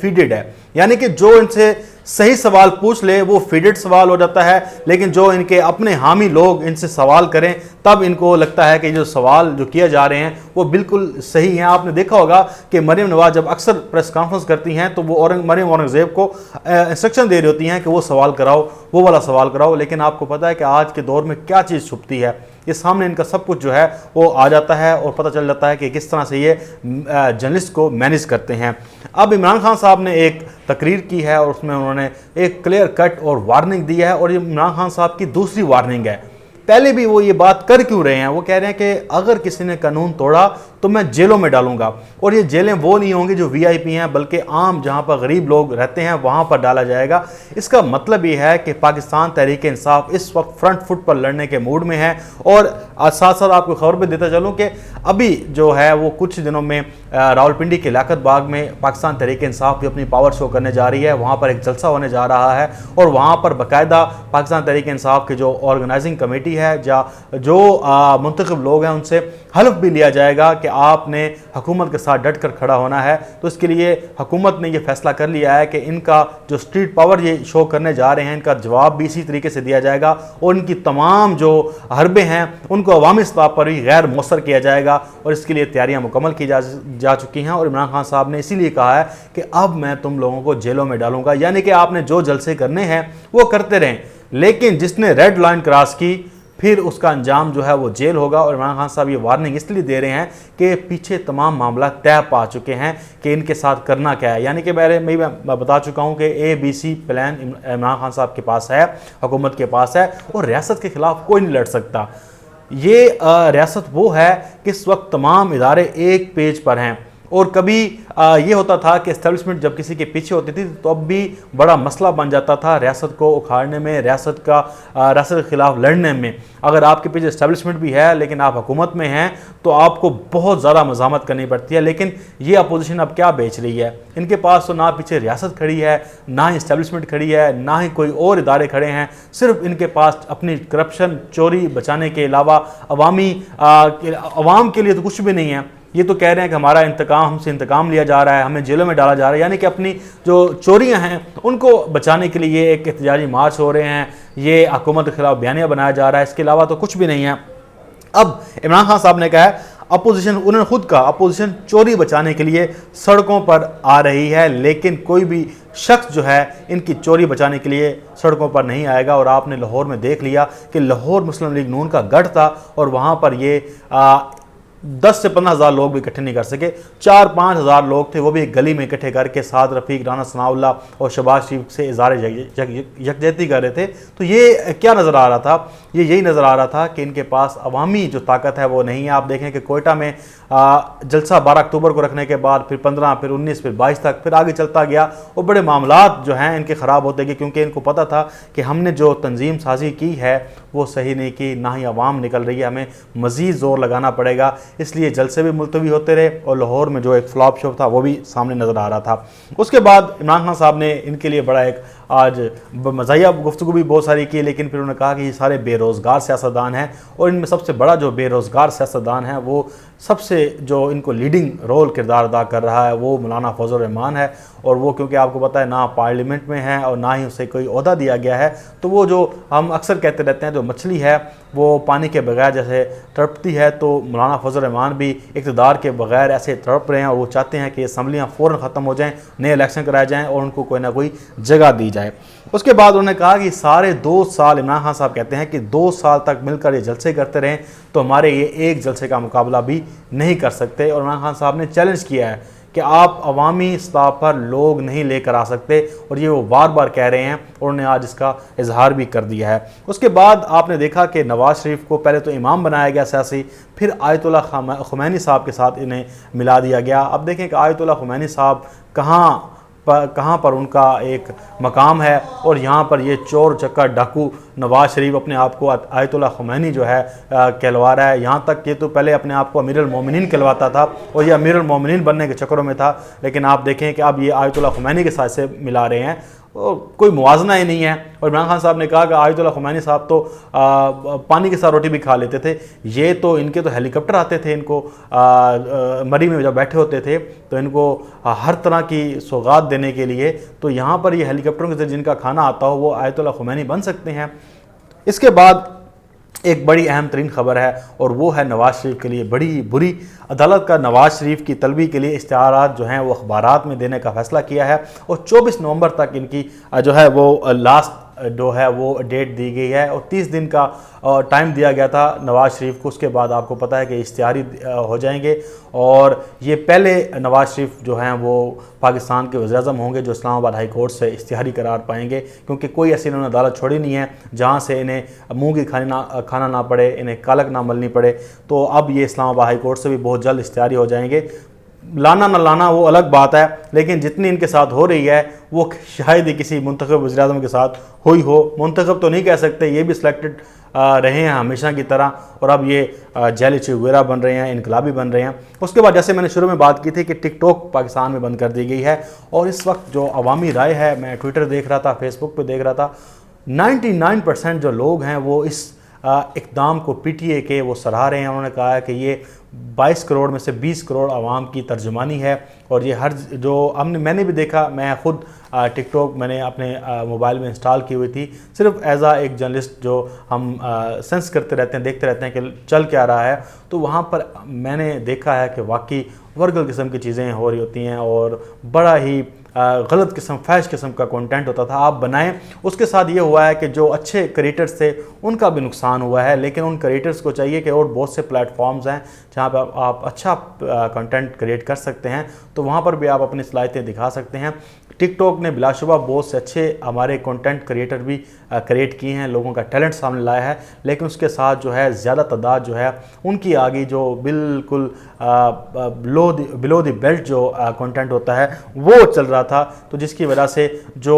Faded ہے، یعنی کہ جو ان سے صحیح سوال پوچھ لے وہ فیڈڈ سوال ہو جاتا ہے، لیکن جو ان کے اپنے حامی لوگ ان سے سوال کریں تب ان کو لگتا ہے کہ جو سوال جو کیے جا رہے ہیں وہ بالکل صحیح ہیں۔ آپ نے دیکھا ہوگا کہ مریم نواز جب اکثر پریس کانفرنس کرتی ہیں تو وہ مریم اورنگزیب کو انسٹرکشن دے رہی ہوتی ہیں کہ وہ سوال کراؤ، وہ والا سوال کراؤ، لیکن آپ کو پتہ ہے کہ آج کے دور میں کیا چیز چھپتی ہے، یہ سامنے ان کا سب کچھ جو ہے وہ آ جاتا ہے اور پتہ چل جاتا ہے کہ کس طرح سے یہ جرنلسٹ کو مینیج کرتے ہیں۔ اب عمران خان صاحب نے ایک تقریر کی ہے اور اس میں انہوں نے ایک کلیئر کٹ اور وارننگ دی ہے، اور یہ عمران خان صاحب کی دوسری وارننگ ہے۔ پہلے بھی وہ یہ بات کر کیوں رہے ہیں؟ وہ کہہ رہے ہیں کہ اگر کسی نے قانون توڑا تو میں جیلوں میں ڈالوں گا، اور یہ جیلیں وہ نہیں ہوں گی جو وی آئی پی ہیں، بلکہ عام جہاں پر غریب لوگ رہتے ہیں وہاں پر ڈالا جائے گا۔ اس کا مطلب یہ ہے کہ پاکستان تحریک انصاف اس وقت فرنٹ فٹ پر لڑنے کے موڈ میں ہے۔ اور ساتھ ساتھ آپ کو خبر بھی دیتا چلوں کہ ابھی جو ہے وہ کچھ دنوں میں راولپنڈی کے لیاقت باغ میں پاکستان تحریک انصاف بھی اپنی پاور شو کرنے جا رہی ہے، وہاں پر ایک جلسہ ہونے جا رہا ہے، اور وہاں پر باقاعدہ پاکستان تحریک انصاف کی جو آرگنائزنگ کمیٹی ہے، جو منتخب لوگ ہیں، ان سے حلف بھی لیا جائے گا کہ آپ نے حکومت کے ساتھ ڈٹ کر کھڑا ہونا ہے۔ تو اس کے لیے حکومت نے یہ فیصلہ کر لیا ہے کہ ان کا جو اسٹریٹ پاور یہ شو کرنے جا رہے ہیں، ان کا جواب بھی اسی طریقے سے دیا جائے گا، اور ان کی تمام جو حربیں ہیں ان کو عوامی سطح پر بھی غیر مؤثر کیا جائے گا، اور اس کے لیے تیاریاں مکمل کی جا چکی ہیں۔ اور عمران خان صاحب نے اسی لیے کہا ہے کہ اب میں تم لوگوں کو جیلوں میں ڈالوں گا، یعنی کہ آپ نے جو جلسے کرنے ہیں وہ کرتے رہیں، لیکن جس نے ریڈ لائن کراس کی پھر اس کا انجام جو ہے وہ جیل ہوگا۔ اور عمران خان صاحب یہ وارننگ اس لیے دے رہے ہیں کہ پیچھے تمام معاملات طے پا چکے ہیں کہ ان کے ساتھ کرنا کیا ہے، یعنی کہ میں بتا چکا ہوں کہ ABC پلان عمران خان صاحب کے پاس ہے، حکومت کے پاس ہے، اور ریاست کے خلاف کوئی نہیں لڑ سکتا۔ یہ ریاست وہ ہے کہ اس وقت تمام ادارے ایک پیج پر ہیں، اور کبھی یہ ہوتا تھا کہ اسٹیبلشمنٹ جب کسی کے پیچھے ہوتی تھی تو اب بھی بڑا مسئلہ بن جاتا تھا ریاست کو اکھاڑنے میں، ریاست کے خلاف لڑنے میں۔ اگر آپ کے پیچھے اسٹیبلشمنٹ بھی ہے لیکن آپ حکومت میں ہیں تو آپ کو بہت زیادہ مزاحمت کرنی پڑتی ہے، لیکن یہ اپوزیشن اب کیا بیچ رہی ہے؟ ان کے پاس تو نہ پیچھے ریاست کھڑی ہے، نہ ہی اسٹیبلشمنٹ کھڑی ہے، نہ ہی کوئی اور ادارے کھڑے ہیں، صرف ان کے پاس اپنی کرپشن چوری بچانے کے علاوہ عوام کے لیے تو کچھ بھی نہیں ہے۔ یہ تو کہہ رہے ہیں کہ ہمارا ہم سے انتقام لیا جا رہا ہے، ہمیں جیلوں میں ڈالا جا رہا ہے، یعنی کہ اپنی جو چوریاں ہیں ان کو بچانے کے لیے ایک احتجاجی مارچ ہو رہے ہیں، یہ حکومت کے خلاف بیانیہ بنایا جا رہا ہے، اس کے علاوہ تو کچھ بھی نہیں ہے۔ اب عمران خان صاحب نے کہا ہے انہوں نے خود کہا اپوزیشن چوری بچانے کے لیے سڑکوں پر آ رہی ہے، لیکن کوئی بھی شخص جو ہے ان کی چوری بچانے کے لیے سڑکوں پر نہیں آئے گا۔ اور آپ نے لاہور میں دیکھ لیا کہ لاہور مسلم لیگ نون کا گڑھ تھا، اور وہاں پر یہ 10 سے 15 ہزار لوگ بھی اکٹھے نہیں کر سکے، 4-5 ہزار لوگ تھے، وہ بھی ایک گلی میں اکٹھے کر کے سعد رفیق، رانا ثناء اللہ اور شہباز شریف سے اظہار یکجہتی کر رہے تھے۔ تو یہ کیا نظر آ رہا تھا؟ یہی نظر آ رہا تھا کہ ان کے پاس عوامی جو طاقت ہے وہ نہیں ہے۔ آپ دیکھیں کہ کوئٹہ میں جلسہ 12 اکتوبر کو رکھنے کے بعد پھر 15، پھر 19، پھر 22 تک پھر آگے چلتا گیا، اور بڑے معاملات جو ہیں ان کے خراب ہوتے گئے، کیونکہ ان کو پتہ تھا کہ ہم نے جو تنظیم سازی کی ہے وہ صحیح نہیں کی، نہ ہی عوام نکل رہی ہے، ہمیں مزید زور لگانا پڑے گا۔ اس لیے جلسے بھی ملتوی ہوتے رہے، اور لاہور میں جو ایک فلاپ شو تھا وہ بھی سامنے نظر آ رہا تھا۔ اس کے بعد عمران خان صاحب نے ان کے لیے بڑا ایک آج مزاحیہ گفتگو بھی بہت ساری کی، لیکن پھر انہوں نے کہا کہ یہ سارے بے روزگار سیاستدان ہیں، اور ان میں سب سے بڑا جو بے روزگار سیاستدان ہے وہ سب سے جو ان کو لیڈنگ رول کردار ادا کر رہا ہے وہ مولانا فضل الرحمان ہے۔ اور وہ کیونکہ آپ کو پتہ ہے نہ پارلیمنٹ میں ہے اور نہ ہی اسے کوئی عہدہ دیا گیا ہے، تو وہ جو ہم اکثر کہتے رہتے ہیں جو مچھلی ہے وہ پانی کے بغیر جیسے تڑپتی ہے، تو مولانا فضل الرحمان بھی اقتدار کے بغیر ایسے تڑپ رہے ہیں، اور وہ چاہتے ہیں کہ اسمبلیاں فوراً ختم ہو جائیں، نئے الیکشن کرائے جائیں اور ان کو کوئی نہ کوئی جگہ دی جائے۔ اس کے بعد انہوں نے کہا کہ سارے 2 سال عمران خان صاحب کہتے ہیں کہ 2 سال تک مل کر یہ جلسے کرتے رہیں تو ہمارے یہ ایک جلسے کا مقابلہ بھی نہیں کر سکتے۔ اور عمران خان صاحب نے چیلنج کیا ہے کہ آپ عوامی سطح پر لوگ نہیں لے کر آ سکتے، اور یہ وہ بار بار کہہ رہے ہیں، اور انہوں نے آج اس کا اظہار بھی کر دیا ہے۔ اس کے بعد آپ نے دیکھا کہ نواز شریف کو پہلے تو امام بنایا گیا سیاسی، پھر آیت اللہ خمینی صاحب کے ساتھ انہیں ملا دیا گیا۔ اب دیکھیں کہ آیت اللہ خمینی صاحب کہاں پر ان کا ایک مقام ہے، اور یہاں پر یہ چور چکر ڈاکو نواز شریف اپنے آپ کو آیت اللہ خمینی جو ہے کہلوا رہا ہے۔ یہاں تک کہ تو پہلے اپنے آپ کو امیر المومنین کہلواتا تھا، اور یہ امیر المومنین بننے کے چکروں میں تھا، لیکن آپ دیکھیں کہ اب یہ آیت اللہ خمینی کے ساتھ سے ملا رہے ہیں۔ کوئی موازنہ ہی نہیں ہے۔ اور عمران خان صاحب نے کہا کہ آیت اللہ خمینی صاحب تو پانی کے ساتھ روٹی بھی کھا لیتے تھے، یہ تو ان کے تو ہیلی کاپٹر آتے تھے، ان کو مری میں جب بیٹھے ہوتے تھے تو ان کو ہر طرح کی سوغات دینے کے لیے، تو یہاں پر یہ ہیلی کاپٹروں کے ذریعے جن کا کھانا آتا ہو وہ آیت اللہ خمینی بن سکتے ہیں۔ اس کے بعد ایک بڑی اہم ترین خبر ہے اور وہ ہے نواز شریف کے لیے بڑی بری۔ عدالت کا نواز شریف کی طلبی کے لیے اشتہارات جو ہیں وہ اخبارات میں دینے کا فیصلہ کیا ہے، اور 24 نومبر تک ان کی جو ہے وہ لاسٹ جو ہے وہ ڈیٹ دی گئی ہے، اور 30 دن کا ٹائم دیا گیا تھا نواز شریف کو۔ اس کے بعد آپ کو پتہ ہے کہ اشتہاری ہو جائیں گے، اور یہ پہلے نواز شریف جو ہیں وہ پاکستان کے وزیر اعظم ہوں گے جو اسلام آباد ہائی کورٹ سے اشتہاری قرار پائیں گے، کیونکہ کوئی ایسی انہوں نے عدالت چھوڑی نہیں ہے جہاں سے انہیں منہ کی کھانا نہ پڑے، انہیں کالک نہ ملنی پڑے۔ تو اب یہ اسلام آباد ہائی کورٹ سے بھی بہت جلد اشتہاری ہو جائیں گے۔ لانا نہ لانا وہ الگ بات ہے، لیکن جتنی ان کے ساتھ ہو رہی ہے وہ شاید ہی کسی منتخب وزیر اعظم کے ساتھ ہوئی ہو۔ منتخب تو نہیں کہہ سکتے، یہ بھی سلیکٹڈ رہے ہیں ہمیشہ کی طرح، اور اب یہ جیلی چگویرا بن رہے ہیں، انقلابی بن رہے ہیں۔ اس کے بعد جیسے میں نے شروع میں بات کی تھی کہ ٹک ٹاک پاکستان میں بند کر دی گئی ہے، اور اس وقت جو عوامی رائے ہے، میں ٹویٹر دیکھ رہا تھا، فیس بک پہ دیکھ رہا تھا، 99% جو لوگ ہیں وہ اس اقدام کو پی ٹی اے کے وہ سراہ رہے ہیں۔ انہوں نے کہا ہے کہ یہ 22 کروڑ میں سے 20 کروڑ عوام کی ترجمانی ہے، اور یہ میں نے بھی دیکھا، میں خود ٹک ٹاک میں نے اپنے موبائل میں انسٹال کی ہوئی تھی، صرف ایز ایک جرنلسٹ جو ہم سینس کرتے رہتے ہیں، دیکھتے رہتے ہیں کہ چل کیا رہا ہے، تو وہاں پر میں نے دیکھا ہے کہ واقعی ورگل قسم کی چیزیں ہو رہی ہوتی ہیں، اور بڑا ہی غلط قسم، فحش قسم کا کنٹینٹ ہوتا تھا، آپ بنائیں۔ اس کے ساتھ یہ ہوا ہے کہ جو اچھے کریٹرز تھے ان کا بھی نقصان ہوا ہے، لیکن ان کریٹرز کو چاہیے کہ اور بہت سے پلیٹ فارمز ہیں جہاں پہ آپ اچھا کنٹینٹ کریٹ کر سکتے ہیں، تو وہاں پر بھی آپ اپنی صلاحیتیں دکھا سکتے ہیں۔ ٹک ٹاک نے بلا شبہ بہت سے اچھے ہمارے کنٹینٹ کریٹر بھی کریٹ کیے ہیں، لوگوں کا ٹیلنٹ سامنے لایا ہے، لیکن اس کے ساتھ جو ہے زیادہ تعداد جو ہے ان کی آگئی جو بالکل بلو دی بیلٹ جو کنٹینٹ ہوتا ہے وہ چل رہا تھا، تو جس کی وجہ سے جو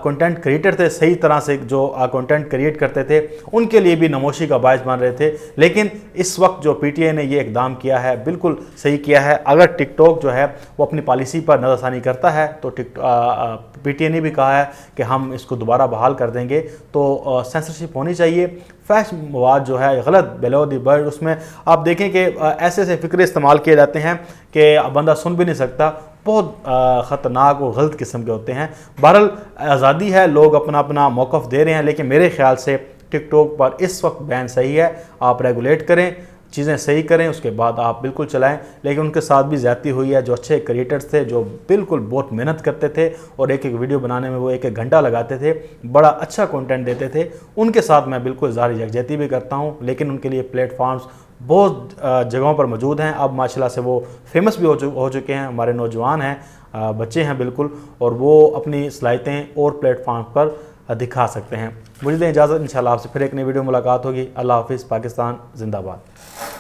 کنٹینٹ کریٹر تھے، صحیح طرح سے جو کنٹینٹ کریٹ کرتے تھے، ان کے لیے بھی نموشی کا باعث بن رہے تھے۔ لیکن اس وقت جو پی ٹی اے نے یہ اقدام کیا ہے بالکل صحیح کیا ہے۔ اگر ٹک ٹاک جو ہے وہ اپنی پالیسی پر نظر ثانی کرتا ہے تو پی ٹی اے نے بھی کہا ہے کہ ہم اس کو دوبارہ بحال کر دیں گے، تو سینسرشپ ہونی چاہیے۔ فحش مواد جو ہے غلط بلو دی برڈ، اس میں آپ دیکھیں کہ ایسے ایسے فکرے استعمال کیے جاتے ہیں کہ بندہ سن بھی نہیں سکتا، بہت خطرناک اور غلط قسم کے ہوتے ہیں۔ بہرحال آزادی ہے، لوگ اپنا اپنا موقف دے رہے ہیں، لیکن میرے خیال سے ٹک ٹاک پر اس وقت بین صحیح ہے۔ آپ ریگولیٹ کریں، چیزیں صحیح کریں، اس کے بعد آپ بالکل چلائیں، لیکن ان کے ساتھ بھی زیادتی ہوئی ہے۔ جو اچھے کریٹرز تھے، جو بالکل بہت محنت کرتے تھے اور ایک ایک ویڈیو بنانے میں وہ ایک ایک گھنٹہ لگاتے تھے، بڑا اچھا کنٹینٹ دیتے تھے، ان کے ساتھ میں بالکل اظہار یکجہتی بھی کرتا ہوں، لیکن ان کے لیے پلیٹ فارمز بہت جگہوں پر موجود ہیں۔ اب ماشاءاللہ سے وہ فیمس بھی ہو چکے ہیں، ہمارے نوجوان ہیں، بچے ہیں بالکل، اور وہ اپنی صلاحیتیں اور پلیٹ فارم پر دکھا سکتے ہیں۔ مجھے دیں اجازت، انشاءاللہ آپ سے پھر ایک نئی ویڈیو ملاقات ہوگی۔ اللہ حافظ، پاکستان زندہ باد۔